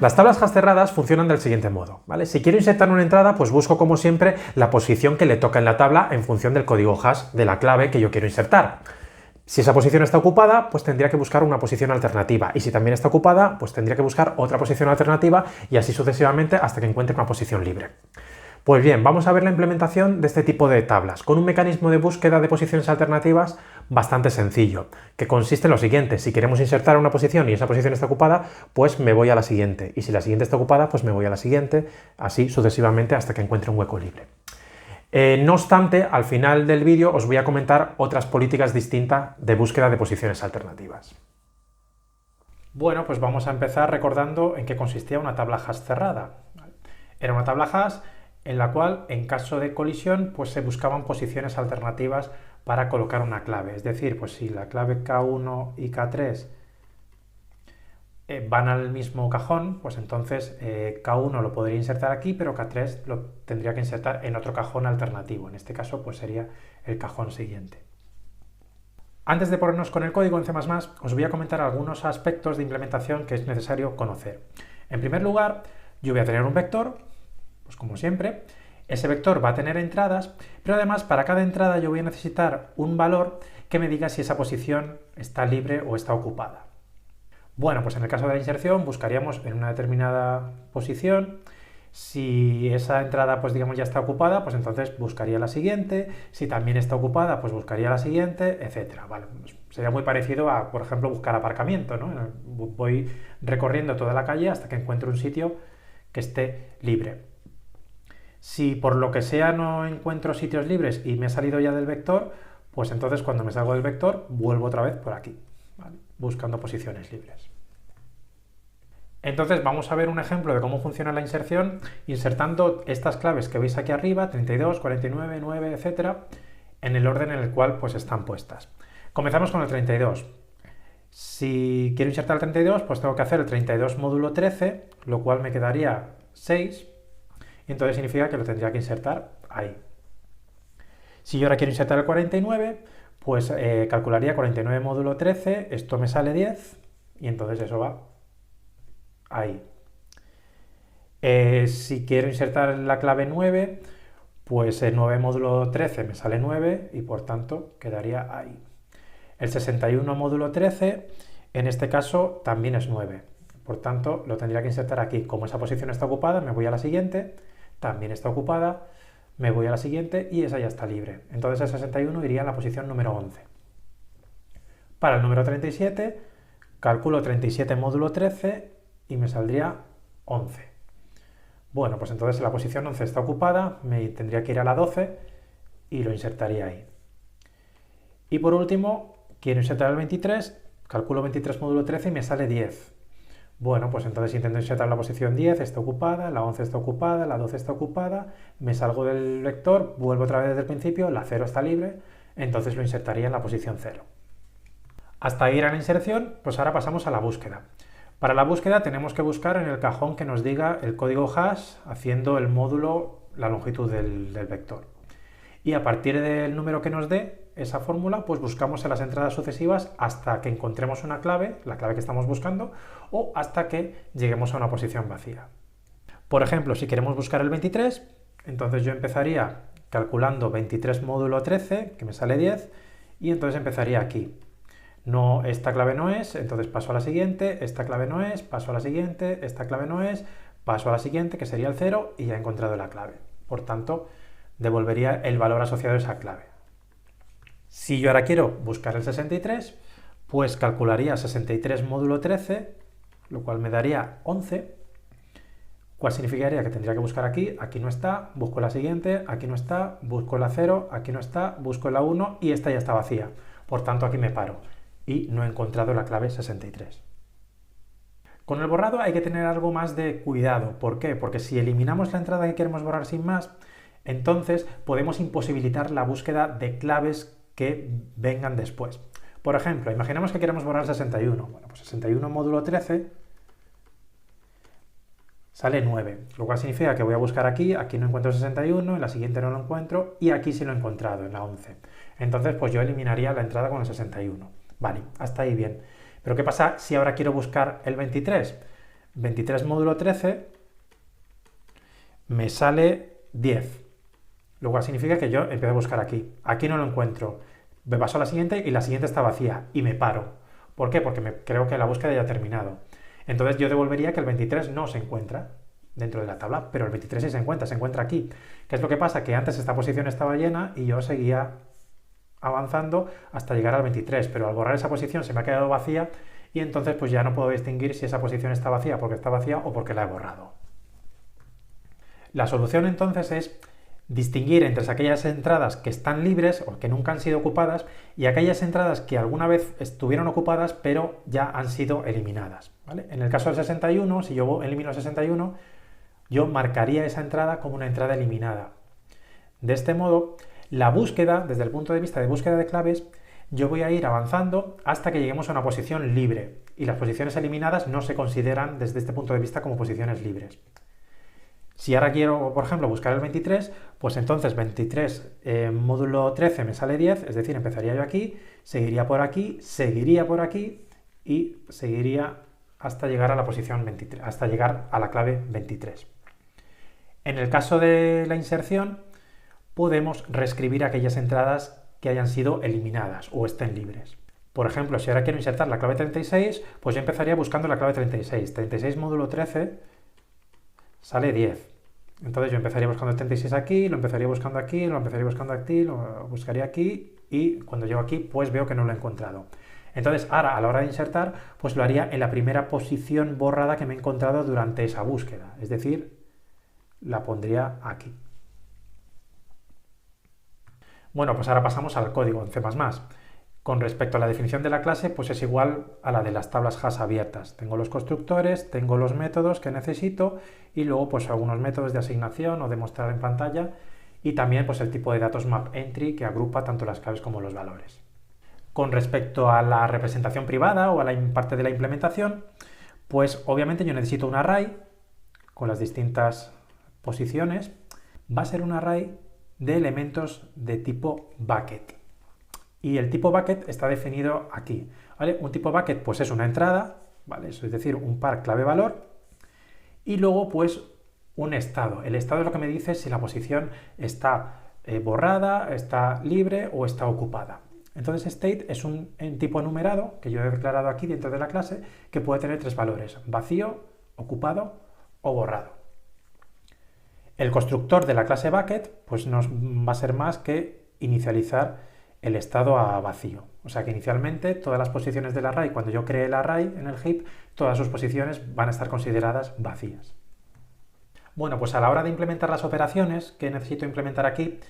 Las tablas hash cerradas funcionan del siguiente modo, ¿vale? Si quiero insertar una entrada, pues busco como siempre la posición que le toca en la tabla en función del código hash de la clave que yo quiero insertar. Si esa posición está ocupada, pues tendría que buscar una posición alternativa, y si también está ocupada, pues tendría que buscar otra posición alternativa y así sucesivamente hasta que encuentre una posición libre. Pues bien, vamos a ver la implementación de este tipo de tablas, con un mecanismo de búsqueda de posiciones alternativas bastante sencillo, que consiste en lo siguiente: si queremos insertar una posición y esa posición está ocupada, pues me voy a la siguiente, y si la siguiente está ocupada, pues me voy a la siguiente, así sucesivamente hasta que encuentre un hueco libre. No obstante, al final del vídeo os voy a comentar otras políticas distintas de búsqueda de posiciones alternativas. Bueno, pues vamos a empezar recordando en qué consistía una tabla hash cerrada. Era una tabla hash en la cual, en caso de colisión, pues se buscaban posiciones alternativas para colocar una clave. Es decir, pues si la clave K1 y K3 van al mismo cajón, pues entonces K1 lo podría insertar aquí, pero K3 lo tendría que insertar en otro cajón alternativo. En este caso, pues sería el cajón siguiente. Antes de ponernos con el código en C++, os voy a comentar algunos aspectos de implementación que es necesario conocer. En primer lugar, yo voy a tener un vector, pues como siempre. Ese vector va a tener entradas, pero además para cada entrada yo voy a necesitar un valor que me diga si esa posición está libre o está ocupada. Bueno, pues en el caso de la inserción buscaríamos en una determinada posición. Si esa entrada, pues digamos, ya está ocupada, pues entonces buscaría la siguiente. Si también está ocupada, pues buscaría la siguiente, etcétera. Vale, pues sería muy parecido a, por ejemplo, buscar aparcamiento, ¿no? Voy recorriendo toda la calle hasta que encuentre un sitio que esté libre. Si por lo que sea no encuentro sitios libres y me he salido ya del vector, pues entonces cuando me salgo del vector vuelvo otra vez por aquí, ¿vale? Buscando posiciones libres. Entonces vamos a ver un ejemplo de cómo funciona la inserción insertando estas claves que veis aquí arriba, 32, 49, 9, etcétera, en el orden en el cual pues están puestas. Comenzamos con el 32. Si quiero insertar el 32, pues tengo que hacer el 32 módulo 13, lo cual me quedaría 6. Y entonces significa que lo tendría que insertar ahí. Si yo ahora quiero insertar el 49, pues calcularía 49 módulo 13, esto me sale 10, y entonces eso va ahí. Si quiero insertar la clave 9, pues 9 módulo 13 me sale 9, y por tanto quedaría ahí. El 61 módulo 13, en este caso, también es 9. Por tanto, lo tendría que insertar aquí. Como esa posición está ocupada, me voy a la siguiente. También está ocupada, me voy a la siguiente y esa ya está libre. Entonces el 61 iría en la posición número 11. Para el número 37, calculo 37 módulo 13 y me saldría 11. Bueno, pues entonces la posición 11 está ocupada, me tendría que ir a la 12 y lo insertaría ahí. Y por último, quiero insertar el 23, calculo 23 módulo 13 y me sale 10. Bueno, pues entonces intento insertar la posición 10, está ocupada, la 11 está ocupada, la 12 está ocupada, me salgo del vector, vuelvo otra vez desde el principio, la 0 está libre, entonces lo insertaría en la posición 0. Hasta ahí era la inserción, pues ahora pasamos a la búsqueda. Para la búsqueda tenemos que buscar en el cajón que nos diga el código hash haciendo el módulo, la longitud del vector. Y a partir del número que nos dé esa fórmula, pues buscamos en las entradas sucesivas hasta que encontremos una clave, la clave que estamos buscando, o hasta que lleguemos a una posición vacía. Por ejemplo, si queremos buscar el 23, entonces yo empezaría calculando 23 módulo 13, que me sale 10, y entonces empezaría aquí. No, esta clave no es, entonces paso a la siguiente, esta clave no es, paso a la siguiente, esta clave no es, paso a la siguiente, que sería el 0, y ya he encontrado la clave. Por tanto, devolvería el valor asociado a esa clave. Si yo ahora quiero buscar el 63, pues calcularía 63 módulo 13, lo cual me daría 11, cual significaría que tendría que buscar aquí, aquí no está, busco la siguiente, aquí no está, busco la 0, aquí no está, busco la 1 y esta ya está vacía. Por tanto, aquí me paro y no he encontrado la clave 63. Con el borrado hay que tener algo más de cuidado. ¿Por qué? Porque si eliminamos la entrada que queremos borrar sin más, entonces podemos imposibilitar la búsqueda de claves que vengan después. Por ejemplo, imaginemos que queremos borrar 61. Bueno, pues 61 módulo 13 sale 9, lo cual significa que voy a buscar aquí, aquí no encuentro 61, en la siguiente no lo encuentro y aquí sí lo he encontrado, en la 11. Entonces, pues yo eliminaría la entrada con el 61. Vale, hasta ahí bien. Pero ¿qué pasa si ahora quiero buscar el 23? 23 módulo 13 me sale 10. Lo cual significa que yo empiezo a buscar aquí. Aquí no lo encuentro. Me paso a la siguiente y la siguiente está vacía y me paro. ¿Por qué? Porque creo que la búsqueda ya ha terminado. Entonces yo devolvería que el 23 no se encuentra dentro de la tabla, pero el 23 sí se encuentra aquí. ¿Qué es lo que pasa? Que antes esta posición estaba llena y yo seguía avanzando hasta llegar al 23, pero al borrar esa posición se me ha quedado vacía y entonces pues ya no puedo distinguir si esa posición está vacía porque está vacía o porque la he borrado. La solución entonces es distinguir entre aquellas entradas que están libres o que nunca han sido ocupadas y aquellas entradas que alguna vez estuvieron ocupadas pero ya han sido eliminadas, ¿vale? En el caso del 61, si yo elimino el 61, yo marcaría esa entrada como una entrada eliminada. De este modo, la búsqueda, desde el punto de vista de búsqueda de claves, yo voy a ir avanzando hasta que lleguemos a una posición libre y las posiciones eliminadas no se consideran desde este punto de vista como posiciones libres. Si ahora quiero, por ejemplo, buscar el 23, pues entonces 23 módulo 13 me sale 10, es decir, empezaría yo aquí, seguiría por aquí y seguiría hasta llegar a la posición 23, hasta llegar a la clave 23. En el caso de la inserción, podemos reescribir aquellas entradas que hayan sido eliminadas o estén libres. Por ejemplo, si ahora quiero insertar la clave 36, pues yo empezaría buscando la clave 36. 36 módulo 13 sale 10. Entonces yo empezaría buscando el 36 aquí, lo empezaría buscando aquí, lo empezaría buscando aquí, lo buscaría aquí y cuando llego aquí pues veo que no lo he encontrado. Entonces ahora a la hora de insertar pues lo haría en la primera posición borrada que me he encontrado durante esa búsqueda. Es decir, la pondría aquí. Bueno, pues ahora pasamos al código en C++. Con respecto a la definición de la clase, pues es igual a la de las tablas hash abiertas. Tengo los constructores, tengo los métodos que necesito y luego pues algunos métodos de asignación o de mostrar en pantalla y también pues el tipo de datos map entry que agrupa tanto las claves como los valores. Con respecto a la representación privada o a la parte de la implementación, pues obviamente yo necesito un array con las distintas posiciones. Va a ser un array de elementos de tipo bucket. Y el tipo bucket está definido aquí, ¿vale? Un tipo bucket pues es una entrada, ¿vale? Eso es decir, un par clave-valor y luego pues un estado. El estado es lo que me dice si la posición está borrada, está libre o está ocupada. Entonces state es un tipo enumerado que yo he declarado aquí dentro de la clase que puede tener tres valores, vacío, ocupado o borrado. El constructor de la clase bucket pues nos va a ser más que inicializar el estado a vacío. O sea que inicialmente todas las posiciones del array, cuando yo cree el array en el heap, todas sus posiciones van a estar consideradas vacías. Bueno, pues a la hora de implementar las operaciones que necesito implementar aquí,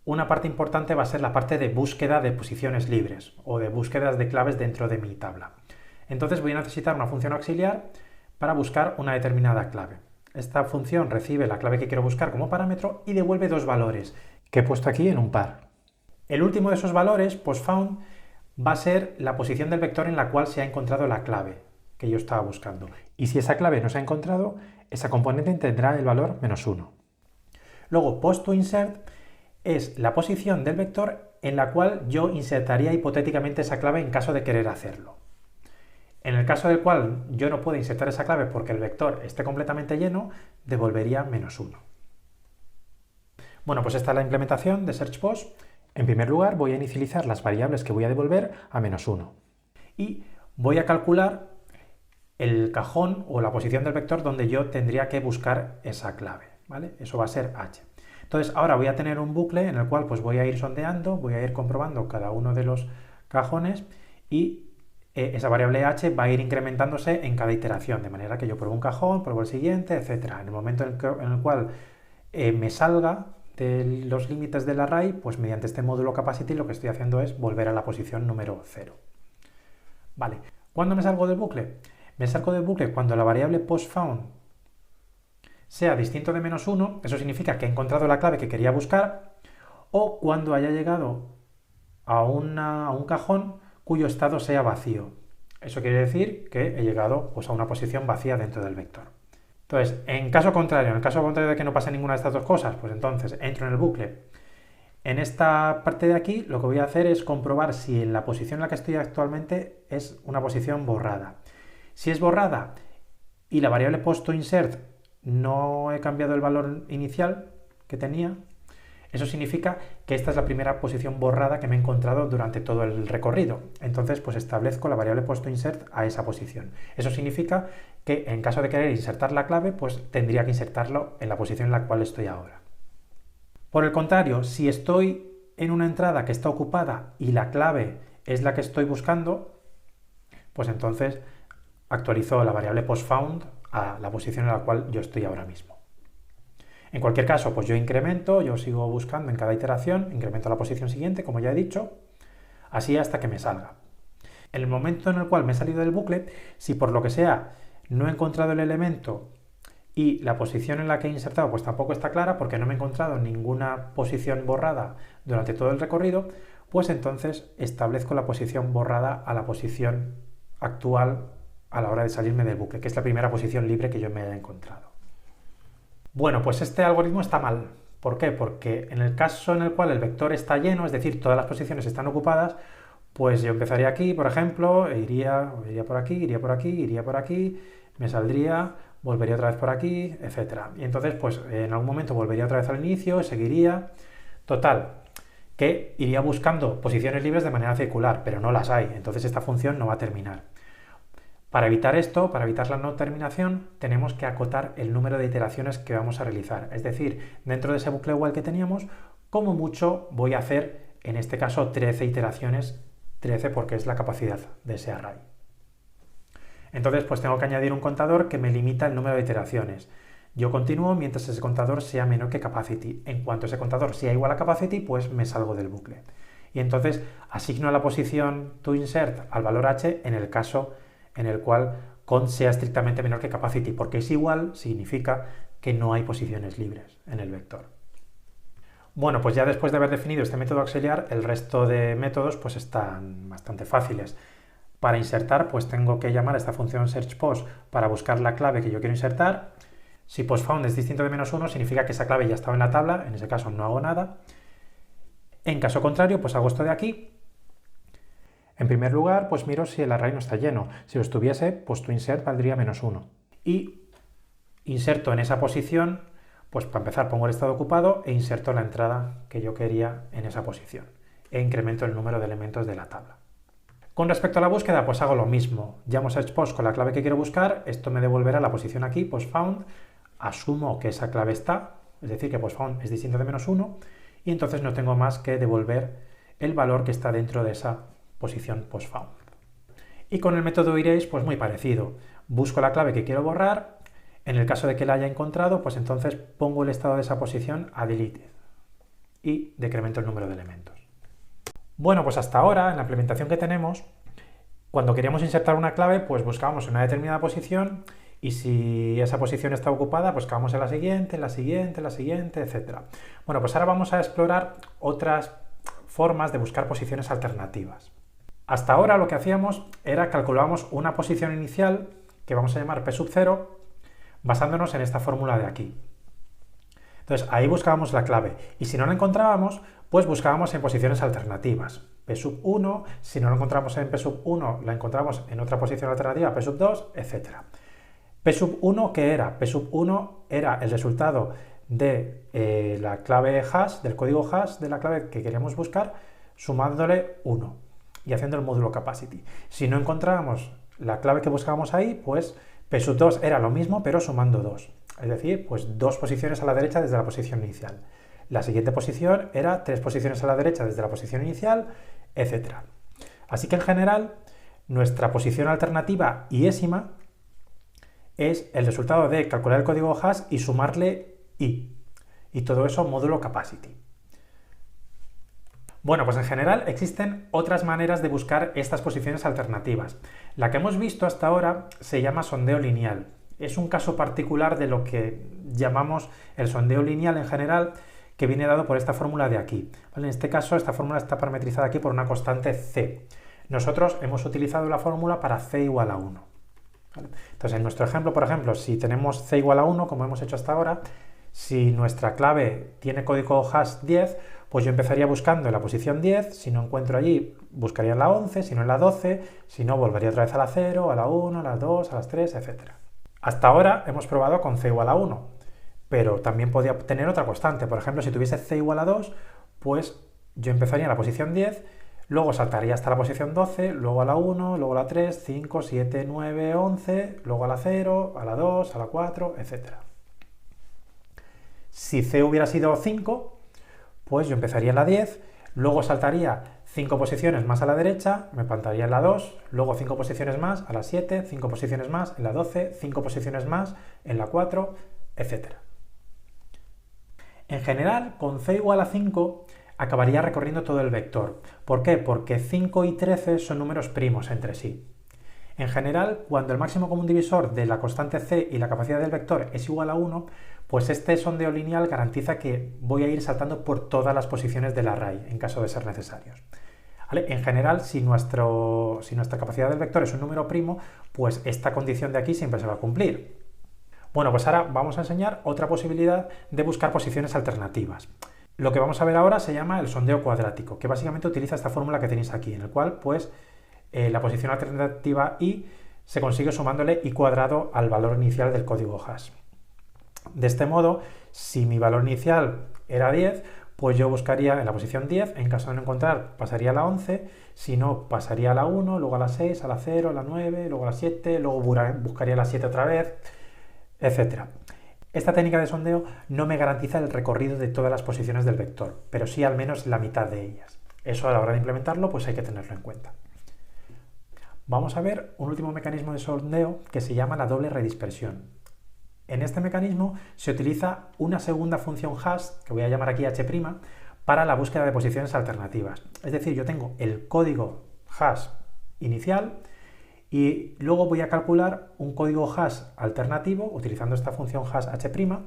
una parte importante va a ser la parte de búsqueda de posiciones libres o de búsquedas de claves dentro de mi tabla. Entonces voy a necesitar una función auxiliar para buscar una determinada clave. Esta función recibe la clave que quiero buscar como parámetro y devuelve dos valores que he puesto aquí en un par. El último de esos valores, postFound, va a ser la posición del vector en la cual se ha encontrado la clave que yo estaba buscando. Y si esa clave no se ha encontrado, esa componente tendrá el valor -1. Luego, post2insert es la posición del vector en la cual yo insertaría hipotéticamente esa clave en caso de querer hacerlo. En el caso del cual yo no pueda insertar esa clave porque el vector esté completamente lleno, devolvería -1. Bueno, pues esta es la implementación de SearchPost. En primer lugar, voy a inicializar las variables que voy a devolver a -1 y voy a calcular el cajón o la posición del vector donde yo tendría que buscar esa clave, ¿vale? Eso va a ser h. Entonces, ahora voy a tener un bucle en el cual pues voy a ir sondeando, voy a ir comprobando cada uno de los cajones y esa variable h va a ir incrementándose en cada iteración, de manera que yo pruebo un cajón, pruebo el siguiente, etc. En el momento en el cual me salga de los límites del array, pues mediante este módulo capacity lo que estoy haciendo es volver a la posición número 0. Vale, ¿cuándo me salgo del bucle? Me salgo del bucle cuando la variable postFound sea distinto de -1, eso significa que he encontrado la clave que quería buscar, o cuando haya llegado a un cajón cuyo estado sea vacío. Eso quiere decir que he llegado pues, a una posición vacía dentro del vector. Entonces, en el caso contrario de que no pase ninguna de estas dos cosas, pues entonces entro en el bucle. En esta parte de aquí lo que voy a hacer es comprobar si en la posición en la que estoy actualmente es una posición borrada. Si es borrada, y la variable post_insert no he cambiado el valor inicial que tenía, eso significa que esta es la primera posición borrada que me he encontrado durante todo el recorrido. Entonces, pues establezco la variable post_insert a esa posición. Eso significa que en caso de querer insertar la clave, pues tendría que insertarlo en la posición en la cual estoy ahora. Por el contrario, si estoy en una entrada que está ocupada y la clave es la que estoy buscando, pues entonces actualizo la variable postFound a la posición en la cual yo estoy ahora mismo. En cualquier caso, pues yo incremento, yo sigo buscando en cada iteración, incremento la posición siguiente, como ya he dicho, así hasta que me salga. En el momento en el cual me he salido del bucle, si por lo que sea no he encontrado el elemento y la posición en la que he insertado pues tampoco está clara porque no me he encontrado ninguna posición borrada durante todo el recorrido, pues entonces establezco la posición borrada a la posición actual a la hora de salirme del bucle, que es la primera posición libre que yo me haya encontrado. Bueno, pues este algoritmo está mal. ¿Por qué? Porque en el caso en el cual el vector está lleno, es decir, todas las posiciones están ocupadas, pues yo empezaría aquí, por ejemplo, e iría por aquí, iría por aquí, iría por aquí, me saldría, volvería otra vez por aquí, etc. Y entonces, pues en algún momento volvería otra vez al inicio, seguiría. Total, que iría buscando posiciones libres de manera circular, pero no las hay, entonces esta función no va a terminar. Para evitar esto, para evitar la no terminación, tenemos que acotar el número de iteraciones que vamos a realizar. Es decir, dentro de ese bucle while que teníamos, como mucho voy a hacer, en este caso, 13 iteraciones, 13 porque es la capacidad de ese array. Entonces, pues tengo que añadir un contador que me limita el número de iteraciones. Yo continúo mientras ese contador sea menor que capacity. En cuanto ese contador sea igual a capacity, pues me salgo del bucle. Y entonces asigno la posición toInsert al valor h en el caso en el cual cont sea estrictamente menor que capacity, porque es igual significa que no hay posiciones libres en el vector. Bueno, pues ya después de haber definido este método auxiliar, el resto de métodos pues están bastante fáciles. Para insertar, pues tengo que llamar a esta función searchPost para buscar la clave que yo quiero insertar. Si postFound es distinto de -1, significa que esa clave ya estaba en la tabla, en ese caso no hago nada. En caso contrario, pues hago esto de aquí. En primer lugar, pues miro si el array no está lleno. Si lo estuviese, pues toInsert valdría -1. Y inserto en esa posición, pues para empezar pongo el estado ocupado e inserto la entrada que yo quería en esa posición. E incremento el número de elementos de la tabla. Con respecto a la búsqueda, pues hago lo mismo. Llamo searchPost con la clave que quiero buscar, esto me devolverá la posición aquí, postFound, asumo que esa clave está, es decir, que postFound es distinto de -1, y entonces no tengo más que devolver el valor que está dentro de esa posición postFound. Y con el método erase, pues muy parecido. Busco la clave que quiero borrar, en el caso de que la haya encontrado, pues entonces pongo el estado de esa posición a deleted y decremento el número de elementos. Bueno, pues hasta ahora, en la implementación que tenemos, cuando queríamos insertar una clave, pues buscábamos una determinada posición y si esa posición está ocupada, pues buscábamos en la siguiente, en la siguiente, en la siguiente, etc. Bueno, pues ahora vamos a explorar otras formas de buscar posiciones alternativas. Hasta ahora lo que hacíamos era calculábamos una posición inicial que vamos a llamar p0 basándonos en esta fórmula de aquí. Entonces ahí buscábamos la clave y si no la encontrábamos, pues buscábamos en posiciones alternativas. p1, si no lo encontramos en p1, la encontramos en otra posición alternativa, p2, etc. p1, ¿qué era? p1 era el resultado de la clave hash, del código hash de la clave que queríamos buscar, sumándole 1 y haciendo el módulo capacity. Si no encontrábamos la clave que buscábamos ahí, pues p2 era lo mismo, pero sumando 2. Es decir, pues 2 posiciones a la derecha desde la posición inicial. La siguiente posición era 3 posiciones a la derecha desde la posición inicial, etc. Así que en general, nuestra posición alternativa iésima es el resultado de calcular el código hash y sumarle i. Y todo eso módulo capacity. Bueno, pues en general existen otras maneras de buscar estas posiciones alternativas. La que hemos visto hasta ahora se llama sondeo lineal. Es un caso particular de lo que llamamos el sondeo lineal en general, que viene dado por esta fórmula de aquí. ¿Vale? En este caso, esta fórmula está parametrizada aquí por una constante c. Nosotros hemos utilizado la fórmula para c igual a 1. ¿Vale? Entonces, en nuestro ejemplo, por ejemplo, si tenemos c igual a 1, como hemos hecho hasta ahora, si nuestra clave tiene código hash 10, pues yo empezaría buscando en la posición 10, si no encuentro allí, buscaría en la 11, si no en la 12, si no, volvería otra vez a la 0, a la 1, a las 2, a las 3, etc. Hasta ahora hemos probado con c igual a 1, pero también podía tener otra constante. Por ejemplo, si tuviese c igual a 2, pues yo empezaría en la posición 10, luego saltaría hasta la posición 12, luego a la 1, luego a la 3, 5, 7, 9, 11, luego a la 0, a la 2, a la 4, etc. Si c hubiera sido 5, pues yo empezaría en la 10, luego saltaría 5 posiciones más a la derecha, me plantaría en la 2, luego 5 posiciones más a la 7, 5 posiciones más en la 12, 5 posiciones más en la 4, etc. En general, con c igual a 5 acabaría recorriendo todo el vector. ¿Por qué? Porque 5 y 13 son números primos entre sí. En general, cuando el máximo común divisor de la constante c y la capacidad del vector es igual a 1, pues este sondeo lineal garantiza que voy a ir saltando por todas las posiciones del array, en caso de ser necesarios. ¿Vale? En general, si nuestra capacidad del vector es un número primo, pues esta condición de aquí siempre se va a cumplir. Bueno, pues ahora vamos a enseñar otra posibilidad de buscar posiciones alternativas. Lo que vamos a ver ahora se llama el sondeo cuadrático, que básicamente utiliza esta fórmula que tenéis aquí, en el cual pues la posición alternativa i se consigue sumándole i cuadrado al valor inicial del código hash. De este modo, si mi valor inicial era 10, pues yo buscaría en la posición 10, en caso de no encontrar pasaría a la 11, si no pasaría a la 1, luego a la 6, a la 0, a la 9, luego a la 7, luego buscaría la 7 otra vez, etc. Esta técnica de sondeo no me garantiza el recorrido de todas las posiciones del vector, pero sí al menos la mitad de ellas. Eso a la hora de implementarlo pues hay que tenerlo en cuenta. Vamos a ver un último mecanismo de sondeo que se llama la doble redispersión. En este mecanismo se utiliza una segunda función hash, que voy a llamar aquí h', para la búsqueda de posiciones alternativas. Es decir, yo tengo el código hash inicial y luego voy a calcular un código hash alternativo utilizando esta función hash h',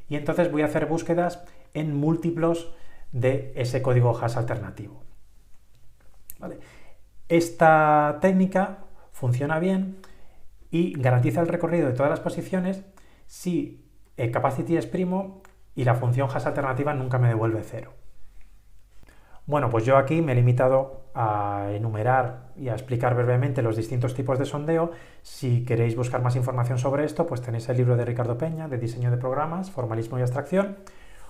y entonces voy a hacer búsquedas en múltiplos de ese código hash alternativo. ¿Vale? Esta técnica funciona bien y garantiza el recorrido de todas las posiciones si el capacity es primo y la función hash alternativa nunca me devuelve 0. Bueno, pues yo aquí me he limitado a enumerar y a explicar brevemente los distintos tipos de sondeo. Si queréis buscar más información sobre esto, pues tenéis el libro de Ricardo Peña de diseño de programas, formalismo y abstracción,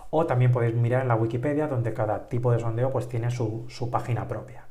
o también podéis mirar en la Wikipedia, donde cada tipo de sondeo pues tiene su página propia.